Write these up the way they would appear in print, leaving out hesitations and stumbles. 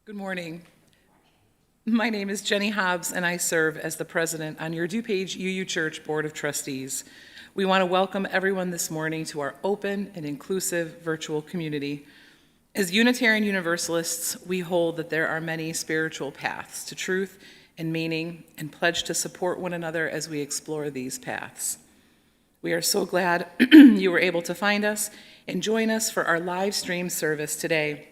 Good morning. My name is Jenny Hobbs, and I serve as the president on your DuPage UU Church Board of Trustees. We want to welcome everyone this morning to our open and inclusive virtual community. As Unitarian Universalists, we hold that there are many spiritual paths to truth and meaning, and pledge to support one another as we explore these paths. We are so glad you were able to find us and join us for our live stream service today.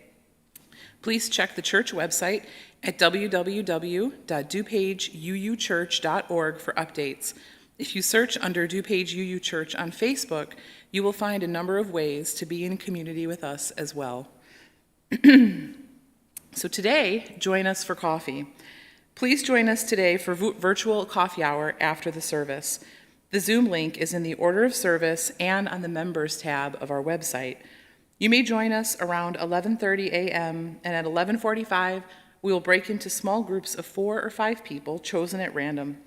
Please check the church website at www.dupageuchurch.org for updates. If you search under DuPage UU Church on Facebook, you will find a number of ways to be in community with us as well. So today, join us for coffee. Please join us today for virtual coffee hour after the service. The Zoom link is in the order of service and on the members tab of our website. You may join us around 11:30 a.m. and at 11:45, we will break into small groups of 4 or 5 people chosen at random.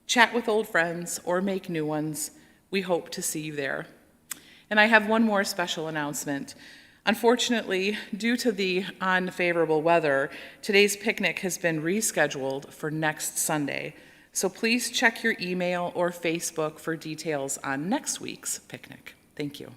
Chat with old friends or make new ones. We hope to see you there. And I have one more special announcement. Unfortunately, due to the unfavorable weather, today's picnic has been rescheduled for next Sunday. So please check your email or Facebook for details on next week's picnic. Thank you.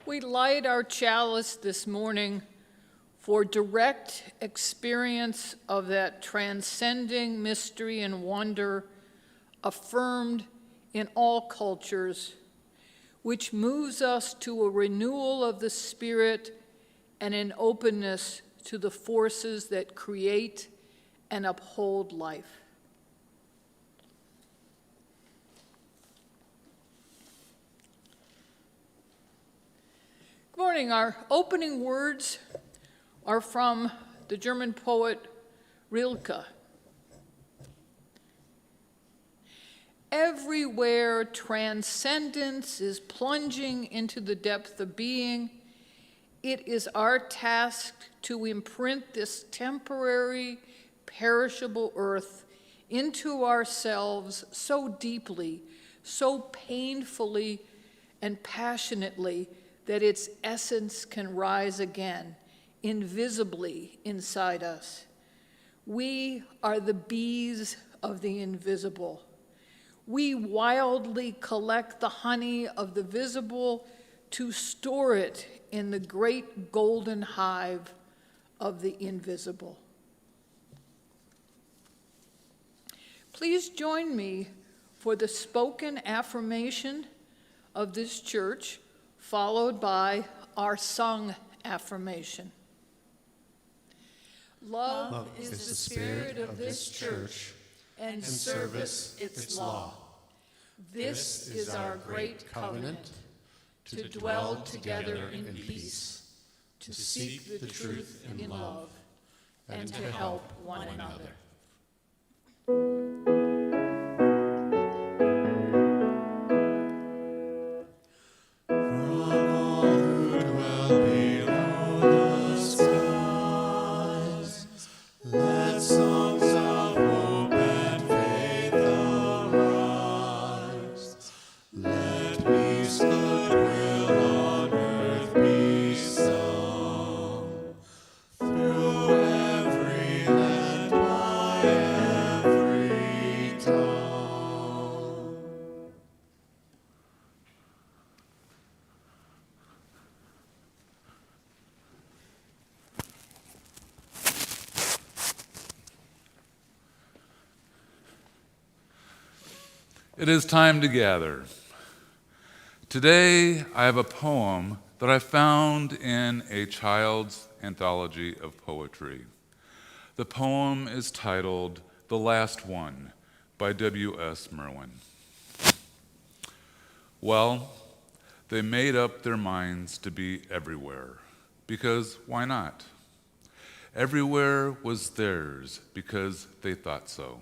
We light our chalice this morning for direct experience of that transcending mystery and wonder affirmed in all cultures, which moves us to a renewal of the spirit and an openness to the forces that create and uphold life. Good morning. Our opening words are from the German poet Rilke. Everywhere transcendence is plunging into the depth of being, it is our task to imprint this temporary, perishable earth into ourselves so deeply, so painfully and passionately that its essence can rise again, invisibly inside us. We are the bees of the invisible. We wildly collect the honey of the visible to store it in the great golden hive of the invisible. Please join me for the spoken affirmation of this church, followed by our sung affirmation. Love is the spirit of this church, and service its law. This is our great covenant, to dwell together in peace, to seek the truth in love, and to help one another. It is time to gather. Today, I have a poem that I found in a child's anthology of poetry. The poem is titled The Last One by W.S. Merwin. Well, they made up their minds to be everywhere, because why not? Everywhere was theirs because they thought so.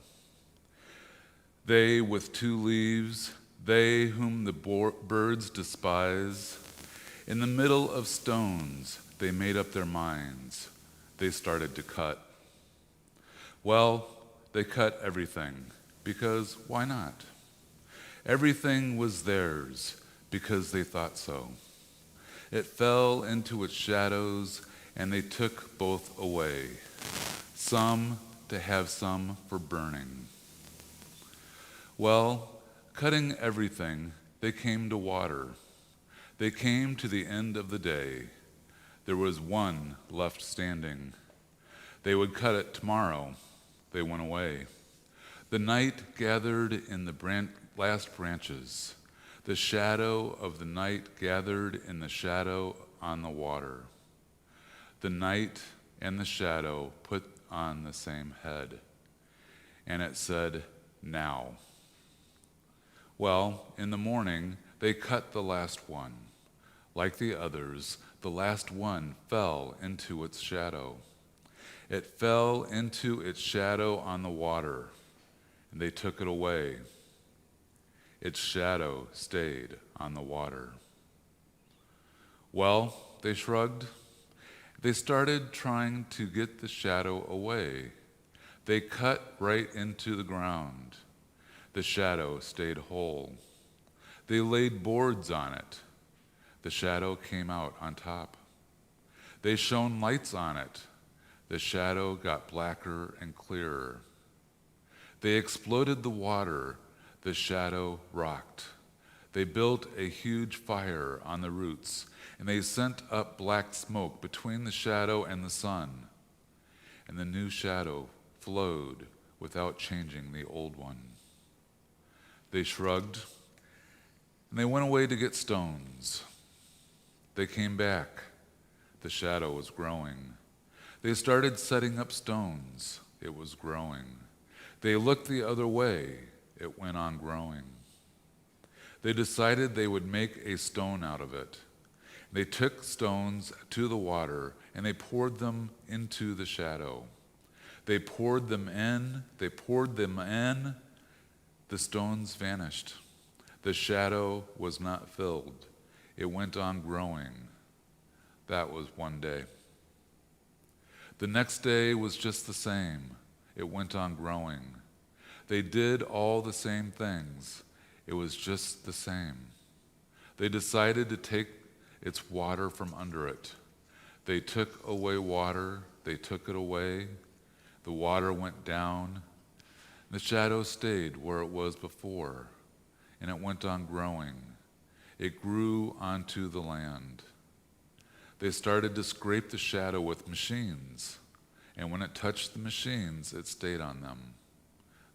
They with two leaves, they whom the birds despise, in the middle of stones they made up their minds. They started to cut. Well, they cut everything, because why not? Everything was theirs, because they thought so. It fell into its shadows, and they took both away, some to have some for burning. Well, cutting everything, they came to water. They came to the end of the day. There was one left standing. They would cut it tomorrow. They went away. The night gathered in the last branches. The shadow of the night gathered in the shadow on the water. The night and the shadow put on the same head. And it said, now. Well, in the morning, they cut the last one. Like the others, the last one fell into its shadow. It fell into its shadow on the water, and they took it away. Its shadow stayed on the water. Well, they shrugged. They started trying to get the shadow away. They cut right into the ground. The shadow stayed whole. They laid boards on it. The shadow came out on top. They shone lights on it. The shadow got blacker and clearer. They exploded the water. The shadow rocked. They built a huge fire on the roots, and they sent up black smoke between the shadow and the sun. And the new shadow flowed without changing the old one. They shrugged, and they went away to get stones. They came back. The shadow was growing. They started setting up stones. It was growing. They looked the other way. It went on growing. They decided they would make a stone out of it. They took stones to the water, and they poured them into the shadow. They poured them in. They poured them in. The stones vanished. The shadow was not filled. It went on growing. That was one day. The next day was just the same. It went on growing. They did all the same things. It was just the same. They decided to take its water from under it. They took away water. They took it away. The water went down. The shadow stayed where it was before, and it went on growing. It grew onto the land. They started to scrape the shadow with machines, and when it touched the machines, it stayed on them.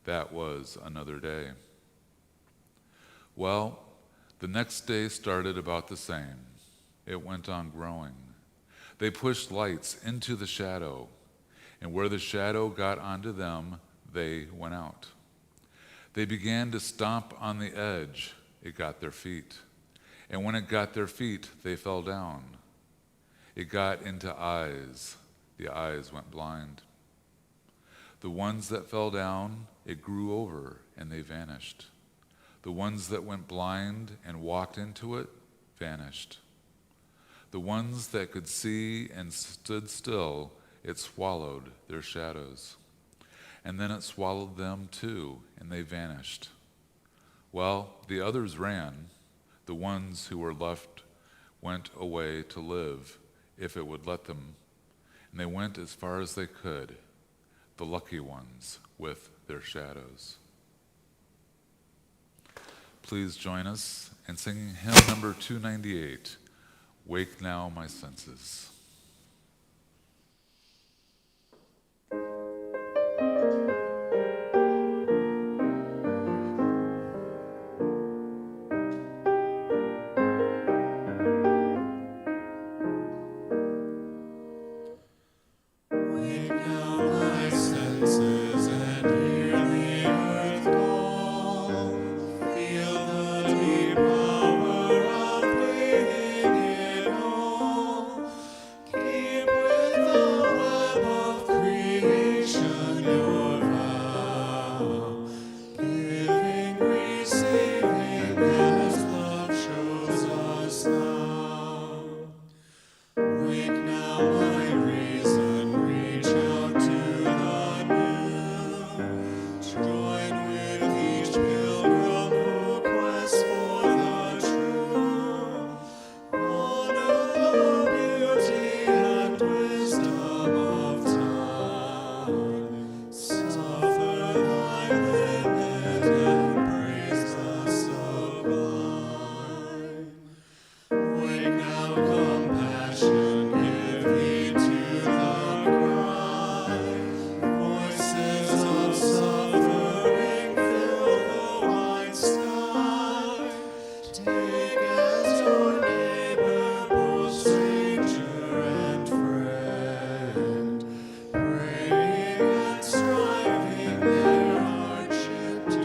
That was another day. Well, the next day started about the same. It went on growing. They pushed lights into the shadow, and where the shadow got onto them, they went out. They began to stomp on the edge. It got their feet. And when it got their feet, they fell down. It got into eyes. The eyes went blind. The ones that fell down, it grew over, and they vanished. The ones that went blind and walked into it vanished. The ones that could see and stood still, it swallowed their shadows. And then it swallowed them too, and they vanished. Well, the others ran. The ones who were left went away to live, if it would let them. And they went as far as they could, the lucky ones with their shadows. Please join us in singing hymn number 298, Wake Now My Senses. Take as your neighbor, both stranger and friend, praying and striving their hardship to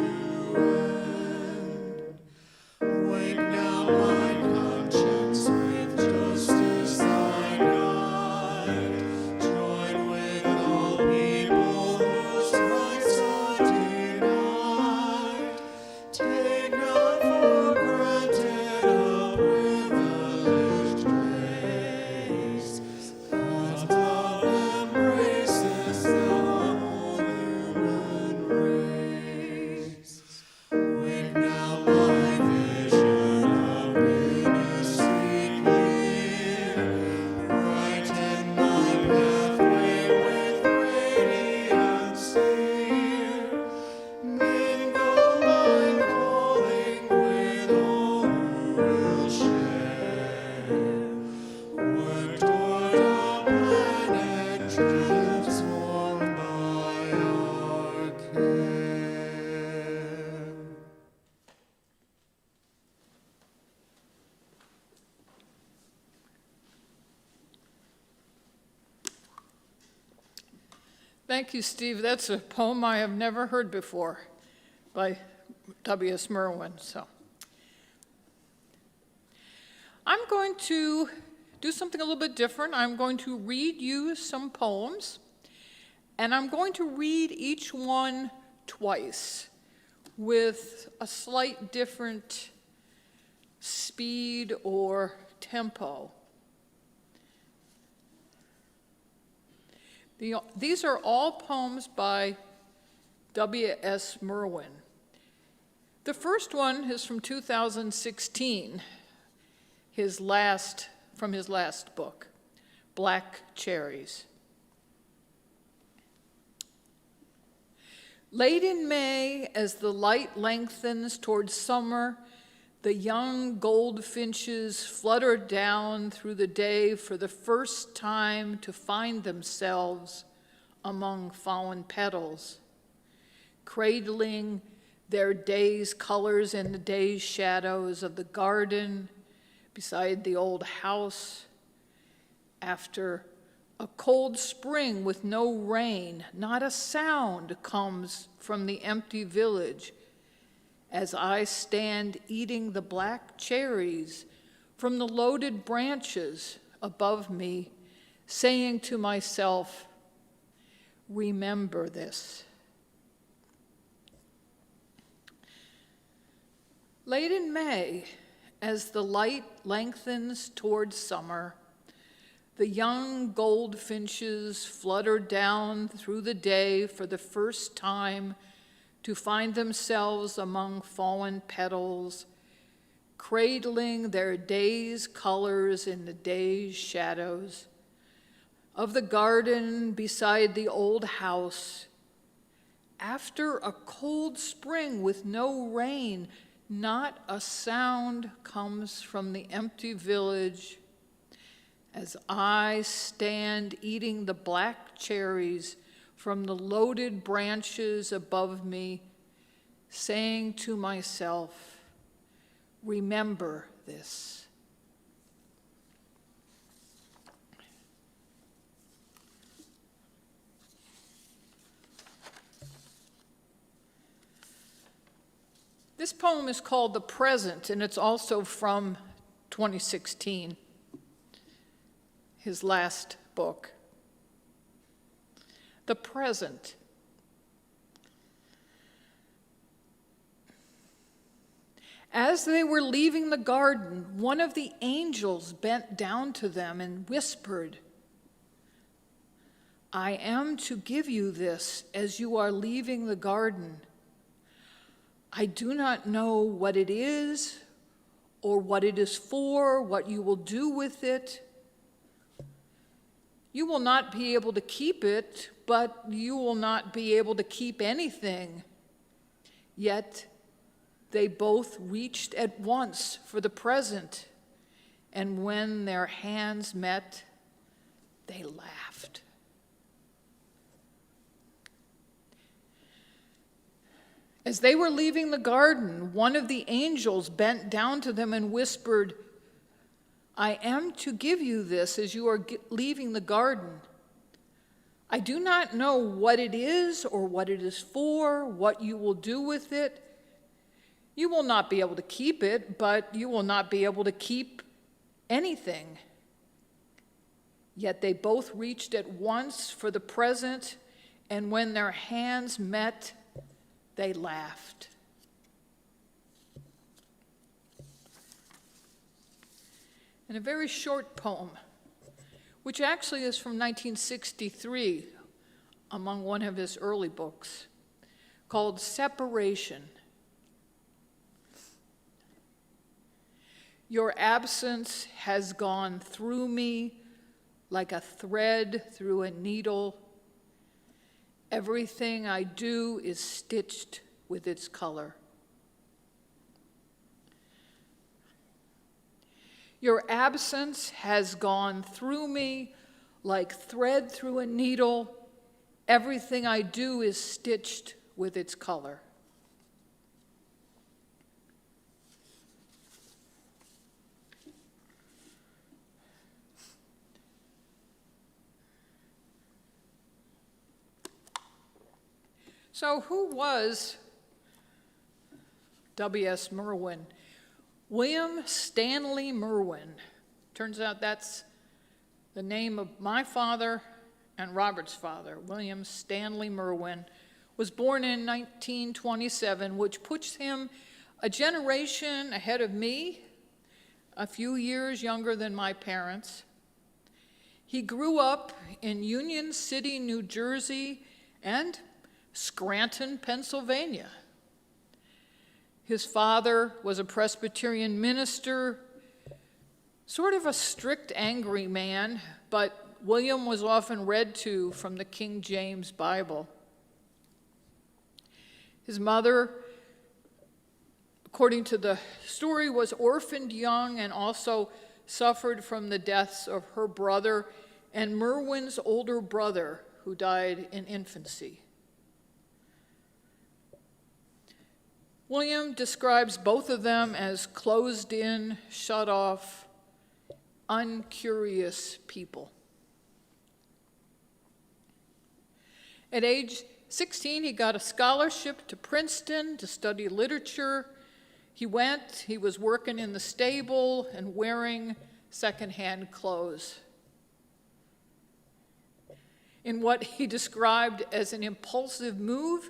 end. Wake now my conscience with justice thy guide. Join with all people whose rights are denied. Take not for granted a privileged grace, that love embraces the whole human race. Wake now my vision of ministry clear, brighten my pathway with radiance here. Mingle my calling with all who will share. Work toward a planet transformed by our care. Thank you, Steve. That's a poem I have never heard before by W.S. Merwin. So I'm going to do something a little bit different. I'm going to read you some poems, and I'm going to read each one twice with a slight different speed or tempo. These are all poems by W.S. Merwin. The first one is from 2016, from his last book, Black Cherries. Late in May, as the light lengthens towards summer, the young goldfinches flutter down through the day for the first time to find themselves among fallen petals, cradling their day's colors in the day's shadows of the garden beside the old house. After a cold spring with no rain, not a sound comes from the empty village as I stand eating the black cherries from the loaded branches above me, saying to myself, remember this. Late in May, as the light lengthens towards summer, the young goldfinches flutter down through the day for the first time to find themselves among fallen petals, cradling their day's colors in the day's shadows of the garden beside the old house. After a cold spring with no rain, not a sound comes from the empty village as I stand eating the black cherries from the loaded branches above me, saying to myself, remember this. This poem is called The Present, and it's also from 2016, his last book. The Present. As they were leaving the garden, one of the angels bent down to them and whispered, I am to give you this as you are leaving the garden. I do not know what it is or what it is for, what you will do with it. You will not be able to keep it, but you will not be able to keep anything. Yet they both reached at once for the present, and when their hands met, they laughed. As they were leaving the garden, one of the angels bent down to them and whispered, "I am to give you this as you are leaving the garden. I do not know what it is or what it is for, what you will do with it. You will not be able to keep it, but you will not be able to keep anything." Yet they both reached at once for the present, and when their hands met, they laughed. And a very short poem, which actually is from 1963, among one of his early books, called Separation. Your absence has gone through me like a thread through a needle. Everything I do is stitched with its color. Your absence has gone through me like thread through a needle. Everything I do is stitched with its color. So who was W.S. Merwin? William Stanley Merwin. Turns out that's the name of my father and Robert's father. William Stanley Merwin was born in 1927, which puts him a generation ahead of me, a few years younger than my parents. He grew up in Union City, New Jersey, and Scranton, Pennsylvania. His father was a Presbyterian minister, sort of a strict, angry man, but William was often read to from the King James Bible. His mother, according to the story, was orphaned young and also suffered from the deaths of her brother and Merwin's older brother, who died in infancy. William describes both of them as closed in, shut off, uncurious people. At age 16, he got a scholarship to Princeton to study literature. He was working in the stable and wearing secondhand clothes. In what he described as an impulsive move,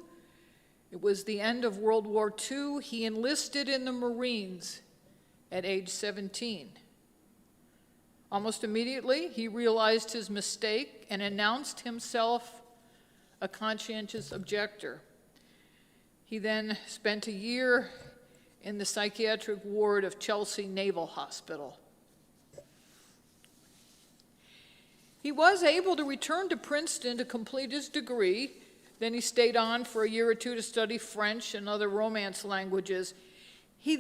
it was the end of World War II. He enlisted in the Marines at age 17. Almost immediately, he realized his mistake and announced himself a conscientious objector. He then spent a year in the psychiatric ward of Chelsea Naval Hospital. He was able to return to Princeton to complete his degree. Then he stayed on for a year or two to study French and other Romance languages. He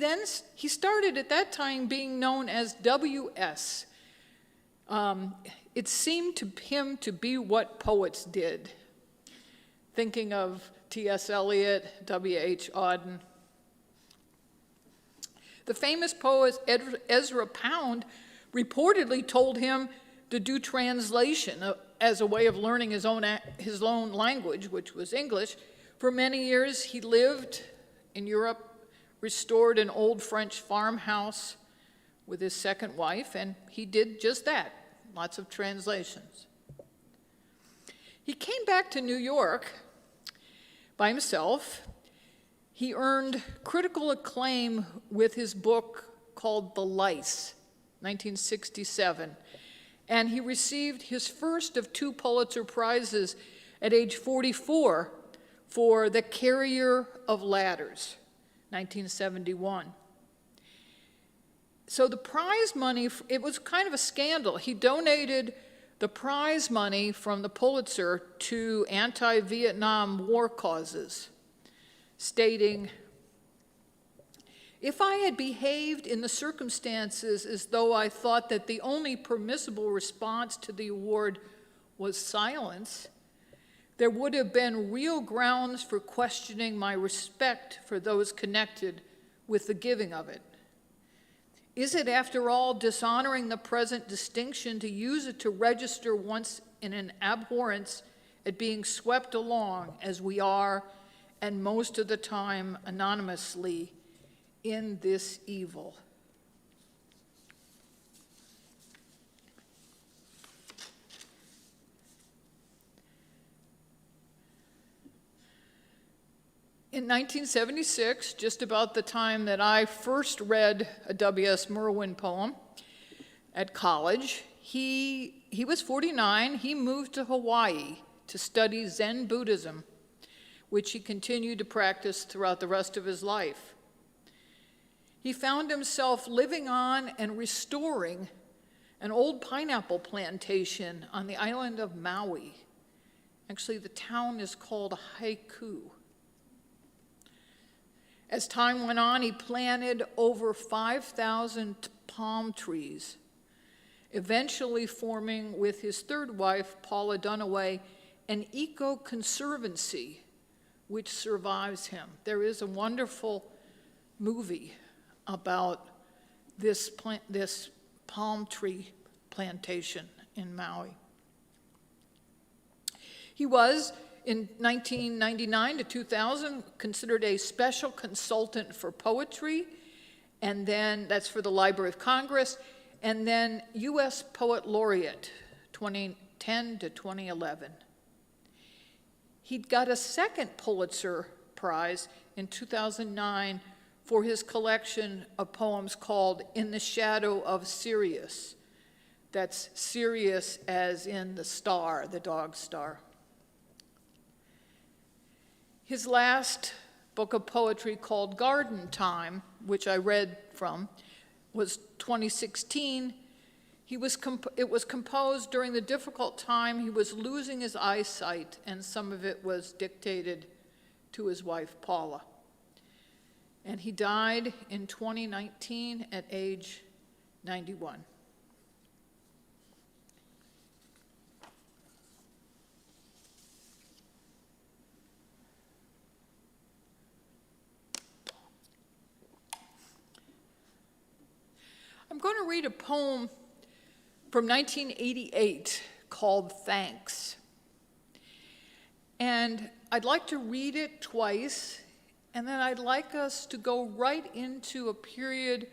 started at that time being known as W.S. It seemed to him to be what poets did, thinking of T.S. Eliot, W.H. Auden. The famous poet Ezra Pound reportedly told him to do translation as a way of learning his own language, which was English. For many years, he lived in Europe, restored an old French farmhouse with his second wife, and he did just that, lots of translations. He came back to New York by himself. He earned critical acclaim with his book called The Lice, 1967. And he received his first of 2 Pulitzer Prizes at age 44 for The Carrier of Ladders, 1971. So the prize money, it was kind of a scandal. He donated the prize money from the Pulitzer to anti-Vietnam War causes, stating, "If I had behaved in the circumstances as though I thought that the only permissible response to the award was silence, there would have been real grounds for questioning my respect for those connected with the giving of it. Is it, after all, dishonoring the present distinction to use it to register once in an abhorrence at being swept along, as we are, and most of the time anonymously, in this evil? In 1976, just about the time that I first read a W.S. Merwin poem at college, he was 49. He moved to Hawaii to study Zen Buddhism, which he continued to practice throughout the rest of his life. He found himself living on and restoring an old pineapple plantation on the island of Maui. Actually, the town is called Haiku. As time went on, he planted over 5,000 palm trees, eventually forming with his third wife, Paula Dunaway, an eco-conservancy which survives him. There is a wonderful movie about this palm tree plantation in Maui. He was, in 1999 to 2000, considered a special consultant for poetry, and then that's for the Library of Congress, and then U.S. Poet Laureate, 2010 to 2011. He got a second Pulitzer Prize in 2009 for his collection of poems called In the Shadow of Sirius. That's Sirius as in the star, the dog star. His last book of poetry, called Garden Time, which I read from, was 2016. It was composed during the difficult time he was losing his eyesight, and some of it was dictated to his wife, Paula. And he died in 2019 at age 91. I'm going to read a poem from 1988 called Thanks. And I'd like to read it twice, and then I'd like us to go right into a period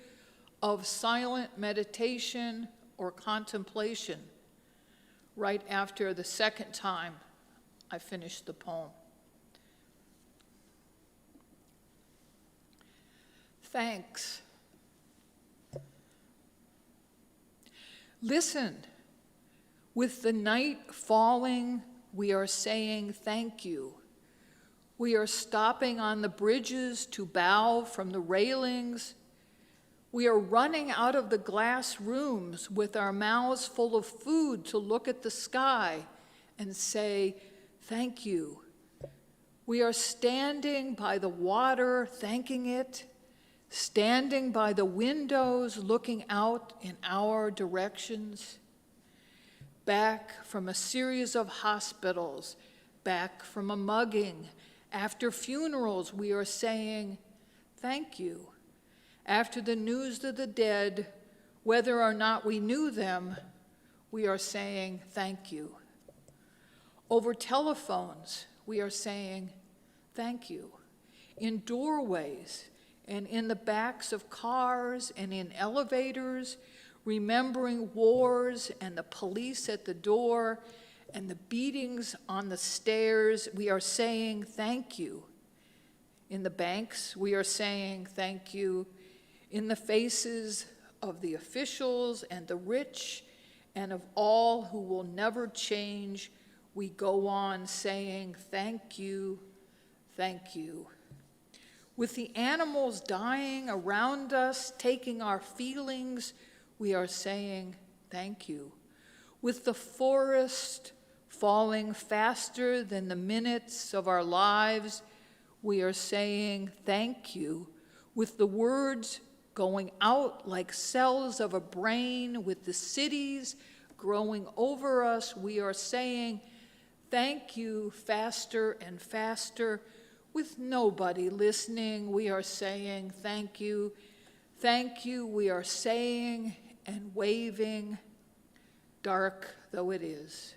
of silent meditation or contemplation right after the second time I finish the poem. Thanks. Listen, with the night falling, we are saying thank you. We are stopping on the bridges to bow from the railings. We are running out of the glass rooms with our mouths full of food to look at the sky and say thank you. We are standing by the water, thanking it, standing by the windows, looking out in our directions, back from a series of hospitals, back from a mugging. After funerals, we are saying, thank you. After the news of the dead, whether or not we knew them, we are saying, thank you. Over telephones, we are saying, thank you. In doorways, and in the backs of cars and in elevators, remembering wars and the police at the door and the beatings on the stairs, we are saying thank you. In the banks, we are saying thank you. In the faces of the officials and the rich and of all who will never change, we go on saying thank you, thank you. With the animals dying around us, taking our feelings, we are saying thank you. With the forest falling faster than the minutes of our lives, we are saying thank you. With the words going out like cells of a brain, with the cities growing over us, we are saying Thank you, faster and faster. With nobody listening, we are saying thank you. Thank you, we are saying and waving, dark though it is.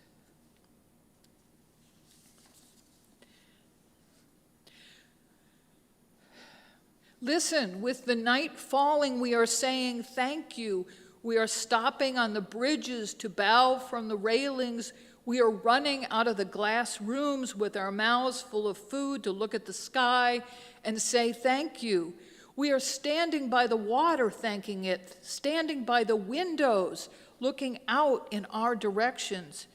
Listen, with the night falling, we are saying thank you. We are stopping on the bridges to bow from the railings. We are running out of the glass rooms with our mouths full of food to look at the sky and say thank you. We are standing by the water thanking it, standing by the windows looking out in our directions.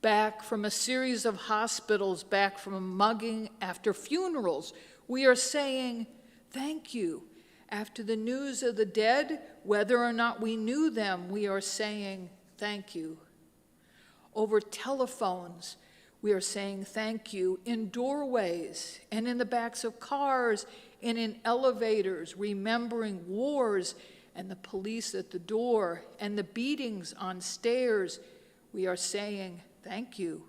Back from a series of hospitals, back from a mugging after funerals, we are saying thank you. After the news of the dead, whether or not we knew them, we are saying thank you. Over telephones, we are saying thank you in doorways and in the backs of cars and in elevators, remembering wars and the police at the door and the beatings on stairs. We are saying thank you.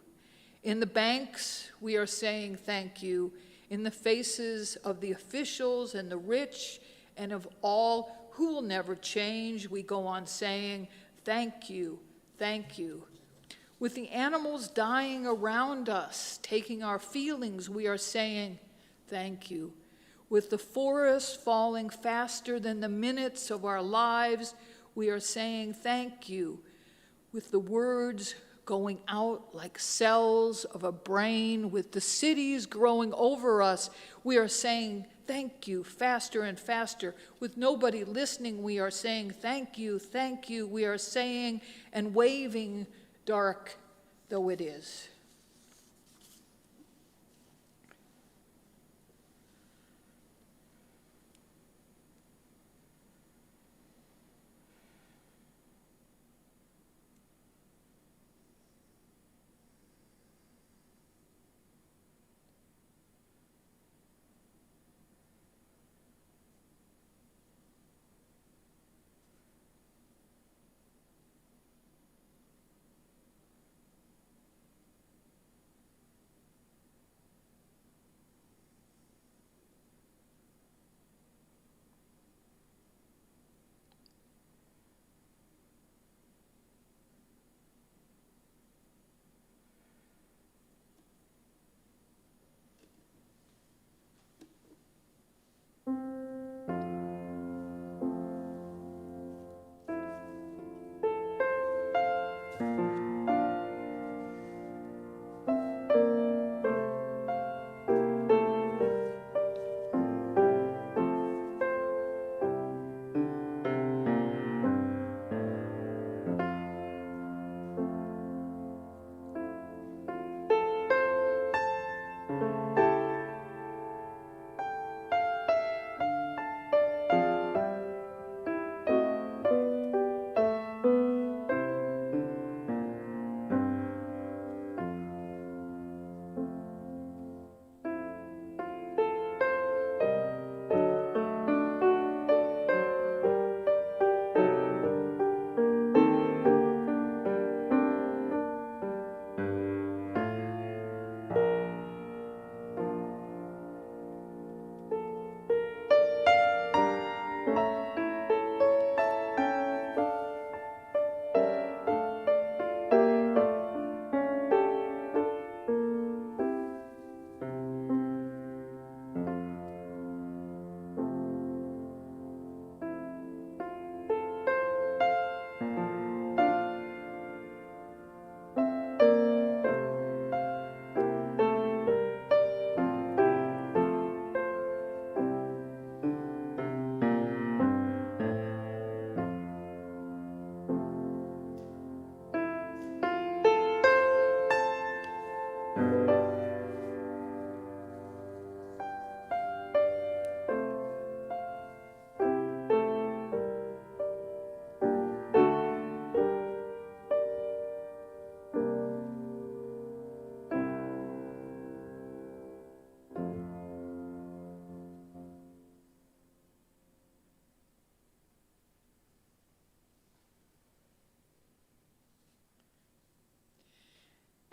In the banks, we are saying thank you. In the faces of the officials and the rich and of all who will never change, we go on saying thank you, thank you. With the animals dying around us, taking our feelings, we are saying thank you. With the forest falling faster than the minutes of our lives, we are saying thank you. With the words going out like cells of a brain, with the cities growing over us, we are saying thank you, faster and faster. With nobody listening, we are saying thank you, thank you. We are saying and waving, dark though it is.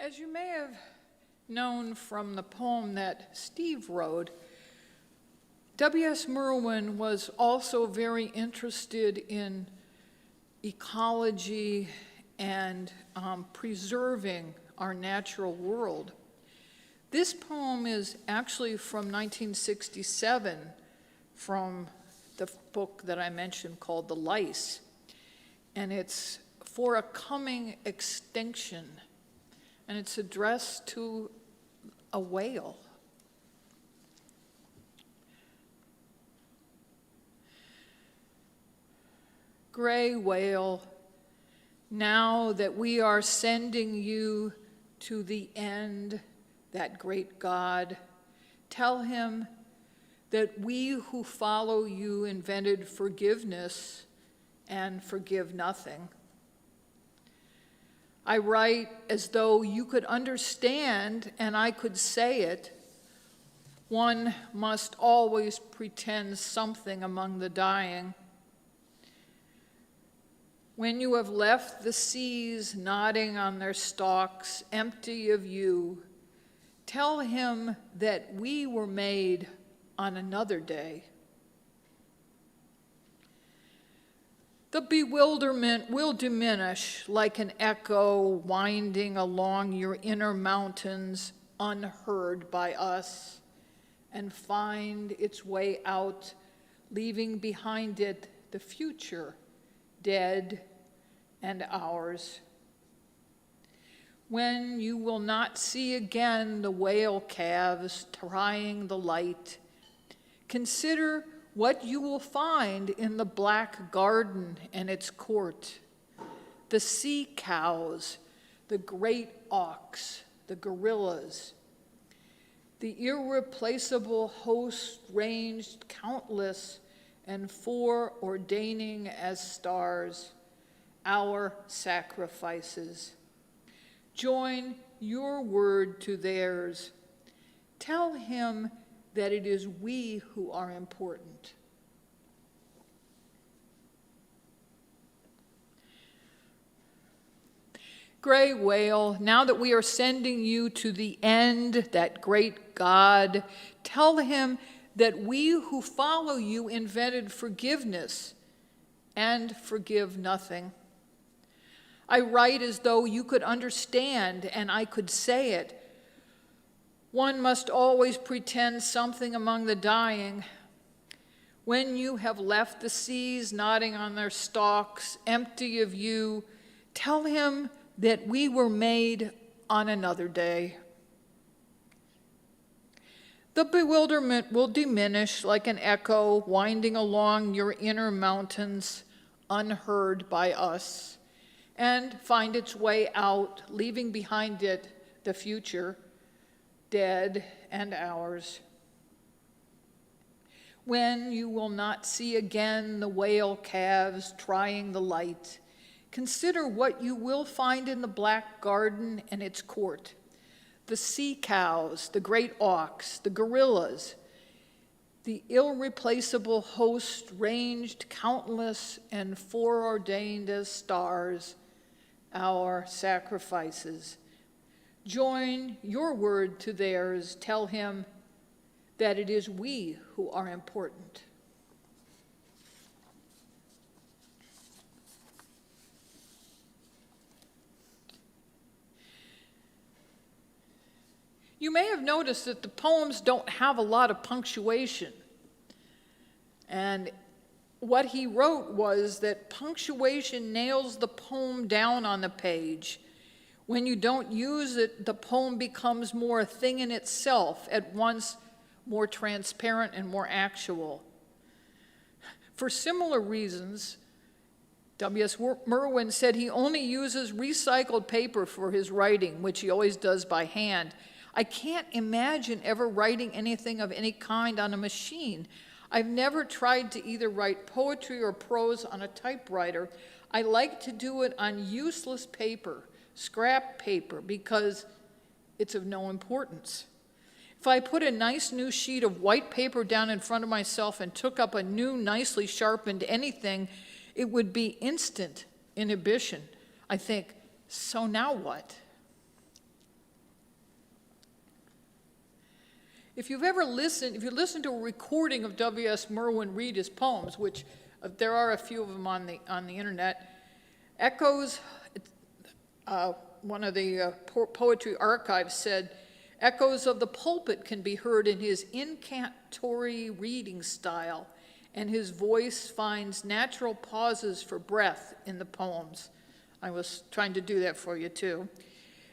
As you may have known from the poem that Steve wrote, W.S. Merwin was also very interested in ecology and preserving our natural world. This poem is actually from 1967, from the book that I mentioned called The Lice, and it's for a coming extinction, and it's addressed to a whale. Gray whale, now that we are sending you to the end, that great God, tell him that we who follow you invented forgiveness and forgive nothing. I write as though you could understand and I could say it. One must always pretend something among the dying. When you have left the seas nodding on their stalks, empty of you, tell him that we were made on another day. The bewilderment will diminish like an echo winding along your inner mountains, unheard by us, and find its way out, leaving behind it the future, dead and ours. When you will not see again the whale calves trying the light, consider what you will find in the black garden and its court. The sea cows, the great auks, the gorillas, the irreplaceable host ranged countless and foreordaining as stars, our sacrifices. Join your word to theirs. Tell him that it is we who are important. Gray whale, now that we are sending you to the end, that great God, tell him that we who follow you invented forgiveness and forgive nothing. I write as though you could understand and I could say it. One must always pretend something among the dying. When you have left the seas nodding on their stalks, empty of you, tell him that we were made on another day. The bewilderment will diminish like an echo winding along your inner mountains, unheard by us, and find its way out, leaving behind it the future, dead and ours. When you will not see again the whale calves trying the light, consider what you will find in the black garden and its court. The sea cows, the great auks, the gorillas, the irreplaceable host ranged countless and foreordained as stars, our sacrifices. Join your word to theirs. Tell him that it is we who are important. You may have noticed that the poems don't have a lot of punctuation. And what he wrote was that punctuation nails the poem down on the page. When you don't use it, the poem becomes more a thing in itself, at once more transparent and more actual. For similar reasons, W.S. Merwin said he only uses recycled paper for his writing, which he always does by hand. I can't imagine ever writing anything of any kind on a machine. I've never tried to either write poetry or prose on a typewriter. I like to do it on useless paper, scrap paper, because it's of no importance. If I put a nice new sheet of white paper down in front of myself and took up a new, nicely sharpened anything, it would be instant inhibition. I think, so now what? if you listen to a recording of W.S. Merwin read his poems, which there are a few of them on the internet, echoes, one of the poetry archives said, echoes of the pulpit can be heard in his incantatory reading style, and his voice finds natural pauses for breath in the poems. I was trying to do that for you too.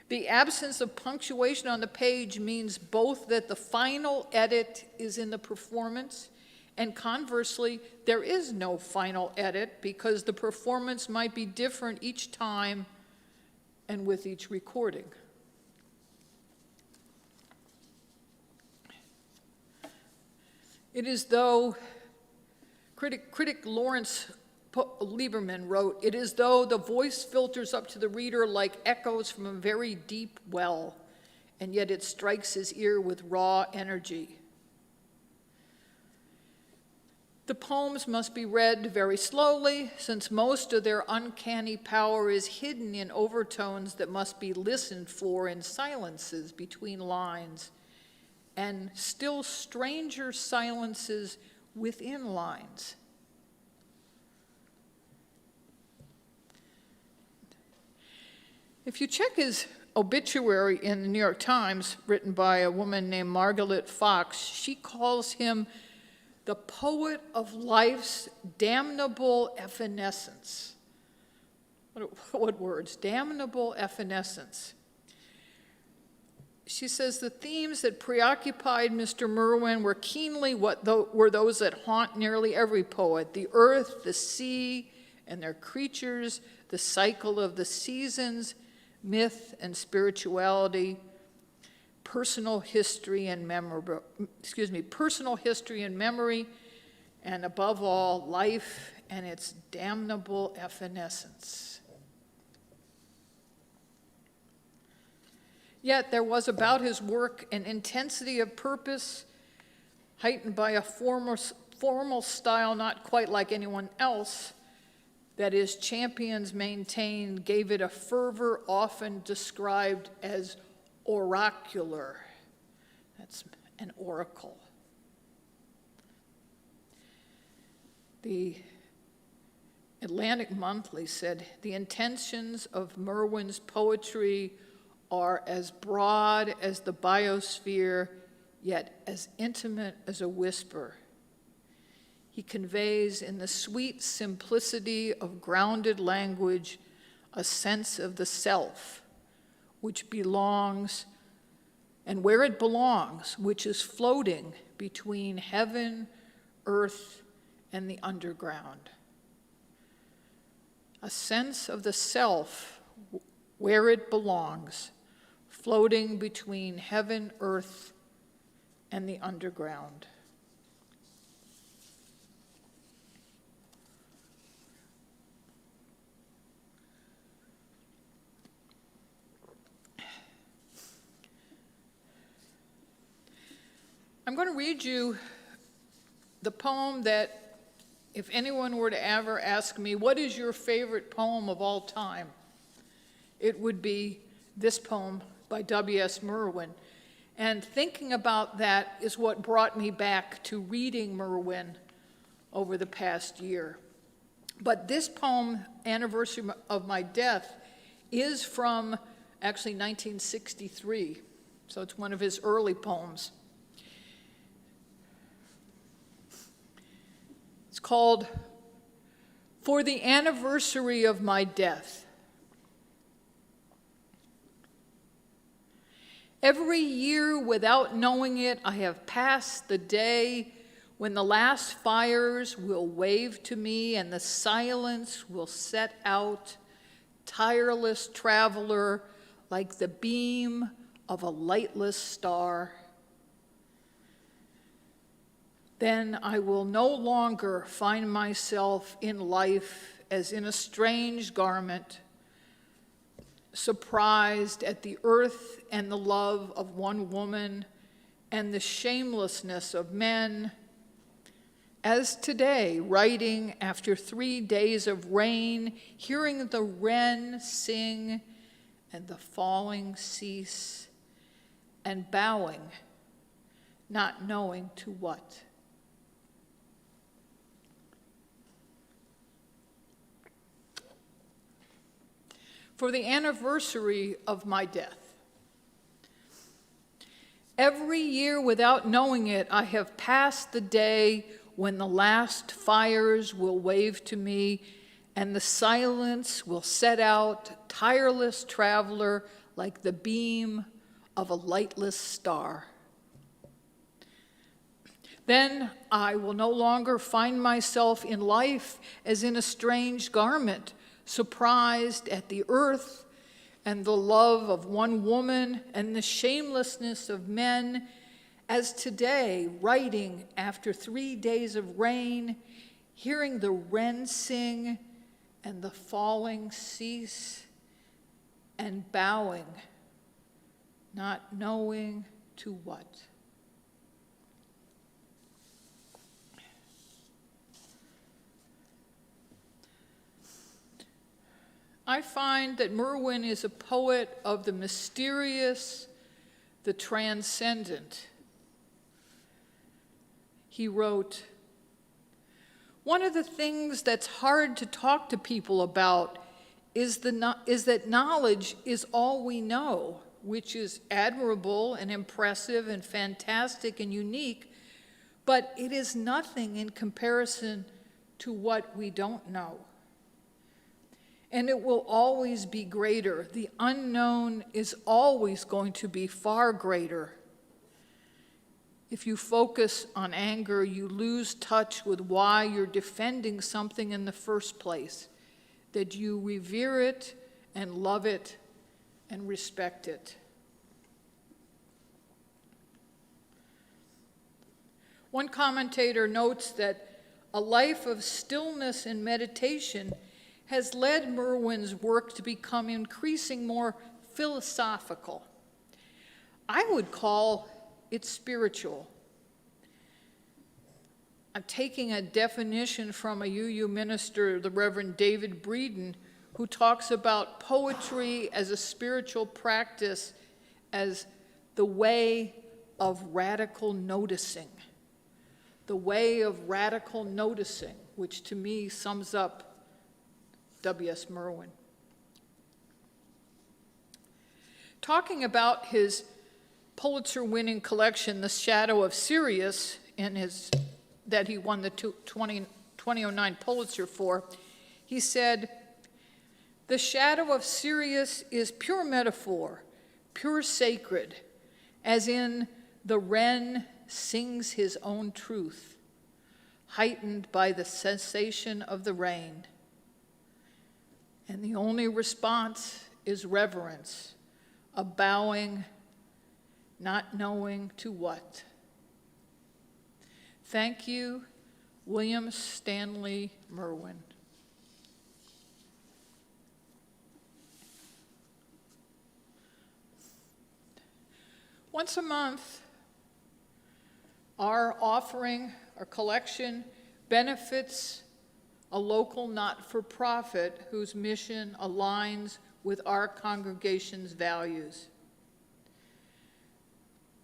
The absence of punctuation on the page means both that the final edit is in the performance, and conversely, there is no final edit because the performance might be different each time and with each recording. It is though, critic Lawrence Lieberman wrote, it is though the voice filters up to the reader like echoes from a very deep well, and yet it strikes his ear with raw energy. The poems must be read very slowly, since most of their uncanny power is hidden in overtones that must be listened for in silences between lines, and still stranger silences within lines. If you check his obituary in the New York Times, written by a woman named Margaret Fox, she calls him the poet of life's damnable evanescence. What words? Damnable evanescence. She says the themes that preoccupied Mr. Merwin were keenly were those that haunt nearly every poet: the earth, the sea, and their creatures, the cycle of the seasons, myth and spirituality, personal history and memory, and above all, life and its damnable evanescence. Yet there was about his work an intensity of purpose, heightened by a formal style not quite like anyone else, that his champions maintained gave it a fervor often described as oracular. That's an oracle. The Atlantic Monthly said, the intentions of Merwin's poetry are as broad as the biosphere, yet as intimate as a whisper. He conveys in the sweet simplicity of grounded language a sense of the self, which belongs, and where it belongs, which is floating between heaven, earth, and the underground. A sense of the self, where it belongs, floating between heaven, earth, and the underground. I'm going to read you the poem that, if anyone were to ever ask me, what is your favorite poem of all time? It would be this poem by W.S. Merwin. And thinking about that is what brought me back to reading Merwin over the past year. But this poem, Anniversary of My Death, is from actually 1963. So it's one of his early poems. It's called For the Anniversary of My Death. Every year, without knowing it, I have passed the day when the last fires will wave to me and the silence will set out, tireless traveler, like the beam of a lightless star. Then I will no longer find myself in life as in a strange garment, surprised at the earth and the love of one woman and the shamelessness of men, as today, writing after 3 days of rain, hearing the wren sing and the falling cease, and bowing not knowing to what. For the anniversary of my death. Every year without knowing it, I have passed the day when the last fires will wave to me and the silence will set out, tireless traveler, like the beam of a lightless star. Then I will no longer find myself in life as in a strange garment, surprised at the earth and the love of one woman and the shamelessness of men, as today, writing after 3 days of rain, hearing the wren sing and the falling cease, and bowing, not knowing to what. I find that Merwin is a poet of the mysterious, the transcendent. He wrote, "One of the things that's hard to talk to people about is that knowledge is all we know, which is admirable and impressive and fantastic and unique, but it is nothing in comparison to what we don't know. And it will always be greater. The unknown is always going to be far greater. If you focus on anger, you lose touch with why you're defending something in the first place, that you revere it and love it and respect it." One commentator notes that a life of stillness and meditation has led Merwin's work to become increasingly more philosophical. I would call it spiritual. I'm taking a definition from a UU minister, the Reverend David Breeden, who talks about poetry as a spiritual practice as the way of radical noticing. The way of radical noticing, which to me sums up W.S. Merwin. Talking about his Pulitzer-winning collection, The Shadow of Sirius, that he won the 2009 Pulitzer for, he said, "The shadow of Sirius is pure metaphor, pure sacred, as in the wren sings his own truth, heightened by the cessation of the rain. And the only response is reverence, a bowing, not knowing to what." Thank you, William Stanley Merwin. Once a month, our offering, our collection, benefits a local not-for-profit whose mission aligns with our congregation's values.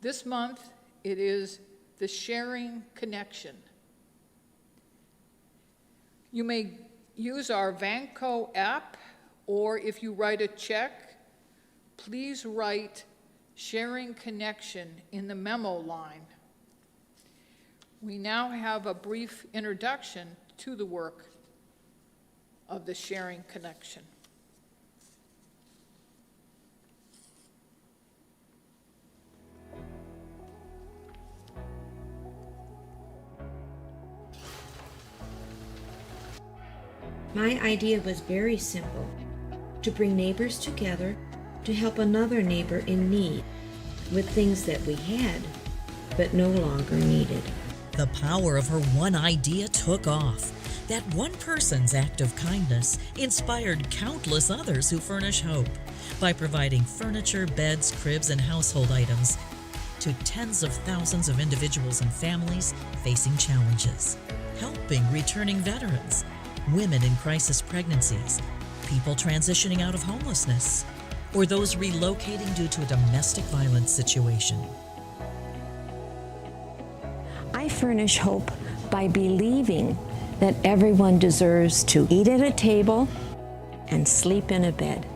This month, it is the Sharing Connection. You may use our Vanco app, or if you write a check, please write Sharing Connection in the memo line. We now have a brief introduction to the work of the Sharing Connection. My idea was very simple: to bring neighbors together to help another neighbor in need with things that we had but no longer needed. The power of her one idea took off. That one person's act of kindness inspired countless others who furnish hope by providing furniture, beds, cribs, and household items to tens of thousands of individuals and families facing challenges, helping returning veterans, women in crisis pregnancies, people transitioning out of homelessness, or those relocating due to a domestic violence situation. I furnish hope by believing that everyone deserves to eat at a table and sleep in a bed.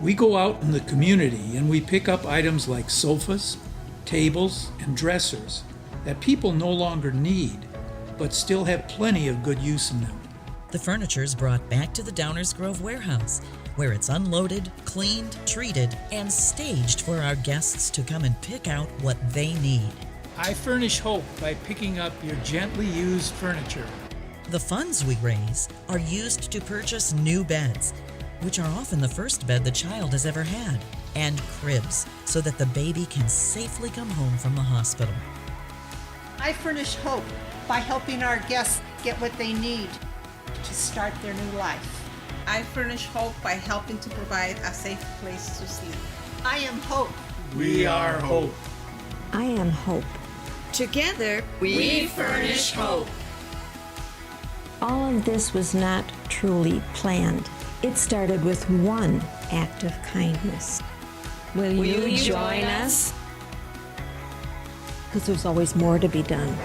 We go out in the community and we pick up items like sofas, tables, and dressers that people no longer need, but still have plenty of good use in them. The furniture is brought back to the Downers Grove warehouse, where it's unloaded, cleaned, treated, and staged for our guests to come and pick out what they need. I furnish hope by picking up your gently used furniture. The funds we raise are used to purchase new beds, which are often the first bed the child has ever had, and cribs, so that the baby can safely come home from the hospital. I furnish hope by helping our guests get what they need to start their new life. I furnish hope by helping to provide a safe place to sleep. I am hope. We are hope. I am hope. Together, we furnish hope. All of this was not truly planned. It started with one act of kindness. Will you join us? Because there's always more to be done.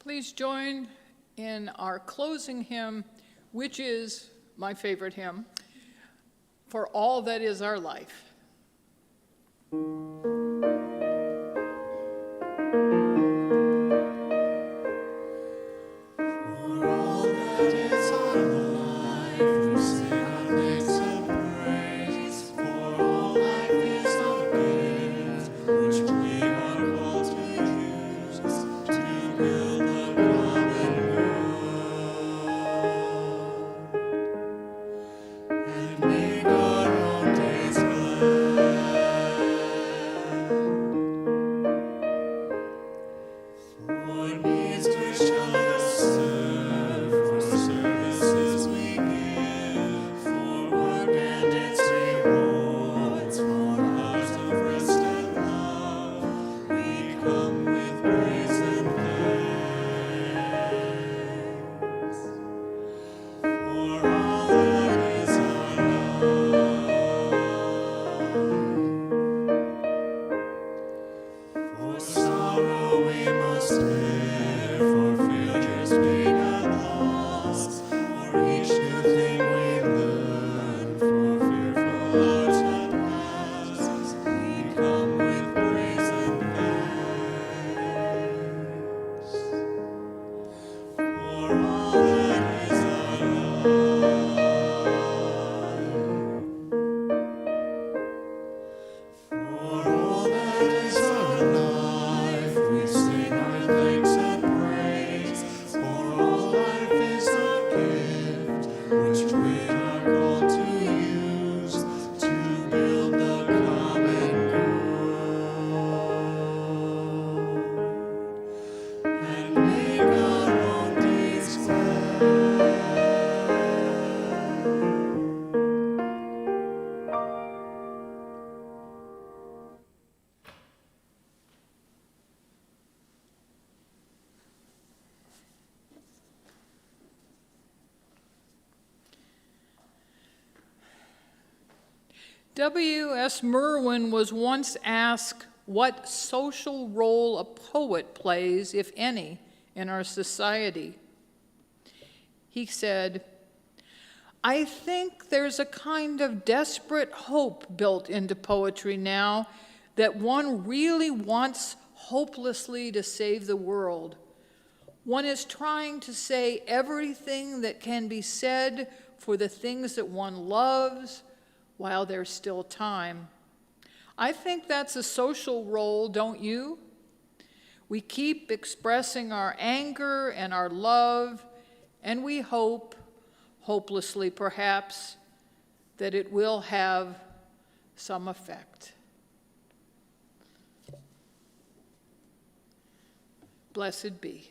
Please join in our closing hymn, which is my favorite hymn, For All That Is Our Life. For work and its reward. W.S. Merwin was once asked what social role a poet plays, if any, in our society. He said, "I think there's a kind of desperate hope built into poetry now that one really wants hopelessly to save the world. One is trying to say everything that can be said for the things that one loves while there's still time. I think that's a social role, don't you? We keep expressing our anger and our love, and we hope, hopelessly perhaps, that it will have some effect." Blessed be.